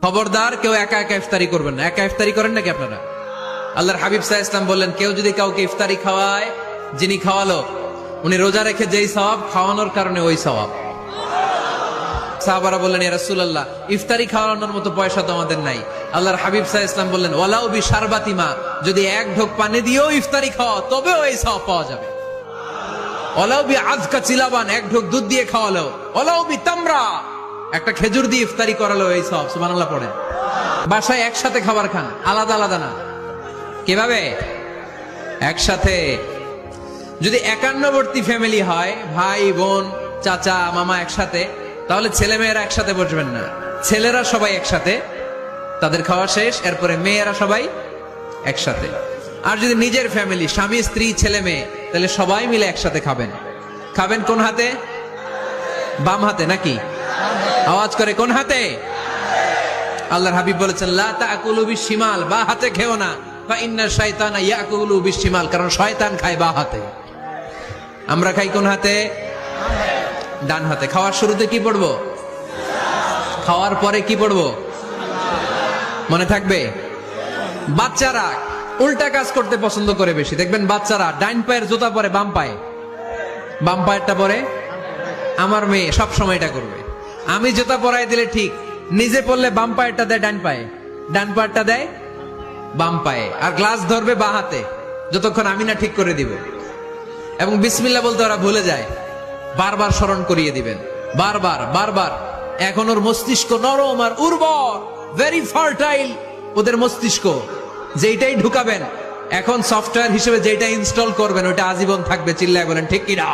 খবরদার কেউ একা একা ইফতারি করবেন না। একা ইফতারি করেন নাকি আপনারা? আল্লাহর হাবিব সাল্লাল্লাহু আলাইহি ওয়াসাল্লাম বললেন, কেউ যদি কাউকে ইফতারি খাওয়ায়, যিনি খাওয়ালো উনি রোজা রেখে যেই সওয়াব, খাওয়ানোর কারণে ওই সওয়াব। সাহাবারা বললেন, ইয়া রাসূলুল্লাহ, ইফতারি খাওয়ানোর মতো পয়সা তো আমাদের নাই। আল্লাহর হাবিব সাল্লাল্লাহু আলাইহি ওয়াসাল্লাম বললেন, ওয়ালাউ বিশারবাতি মা, যদি এক ঢোক পানি দিয়েও ইফতারি খাওয়া তবেও এই সওয়াব পাওয়া যাবে। ওয়ালাউ বিআযকা চিলাবান, এক ঢোক দুধ দিয়ে খাওয়ালো। ওয়ালাউ বিতামরা, একটা খেজুর দিয়ে ইফতারি করালো, এই সওয়াব। সুবহানাল্লাহ পড়েন। বাসায় একসাথে খাবার খান, আলাদা আলাদা না। কিভাবে? একসাথে। যদি একান্নবর্তী ফ্যামিলি হয়, ভাই বোন চাচা মামা একসাথে, তাহলে ছেলে মেয়েরা একসাথে বসবেন না। ছেলেরা সবাই একসাথে, তাদের খাওয়া শেষ, এরপরে মেয়েরা সবাই একসাথে। আর যদি নিজের ফ্যামিলি, স্বামী স্ত্রী ছেলে মেয়ে, তাহলে সবাই মিলে একসাথে খাবেন। খাবেন কোন হাতে? বাম হাতে নাকি? আওয়াজ করে কোন হাতে? আল্লাহর হাবিব বলেছেন, লা তাকুলু বিশিমাল, বা হাতে খেও না, ফা ইন্না শাইতানা ইয়াকুলু বিশিমাল, কারণ শয়তান খায় বা হাতে। আমরা খাই কোন হাতে? ডান হাতে। খাওয়ার শুরুতে কি পড়বো? খাওয়ার পরে কি পড়বো? মনে থাকবে? বাচ্চারা উল্টা কাজ করতে পছন্দ করে বেশি। দেখবেন বাচ্চারা ডাইন পায়ের জুতা পরে বাম পায়ে, বাম পায়েরটা পরে। আমার মেয়ে সব সময় এটা করবে। আমি জুতা পরাই দিলে ঠিক, নিজে পড়লে বাম পায়েরটা দেয় ডান পায়ে, ডান পায়েরটা দেয় বাম পায়ে, আর গ্লাস ধরবে বাঁ হাতে, যতক্ষণ আমি না ঠিক করে দিব। এবং বিসমিল্লাহ বলতে ওরা ভুলে যায়। বারবার স্মরণ করিয়ে দিবেন, বারবার বারবার। এখন ওর মস্তিষ্ক নরম আর উর্বর, ভেরি ফার্টাইল ওদের মস্তিষ্ক। যেইটাই ঢুকাবেন, এখন সফটওয়্যার হিসেবে যেটা ইনস্টল করবেন, ওটা আজীবন থাকবে। চিল্লায় বলেন ঠিক কিনা?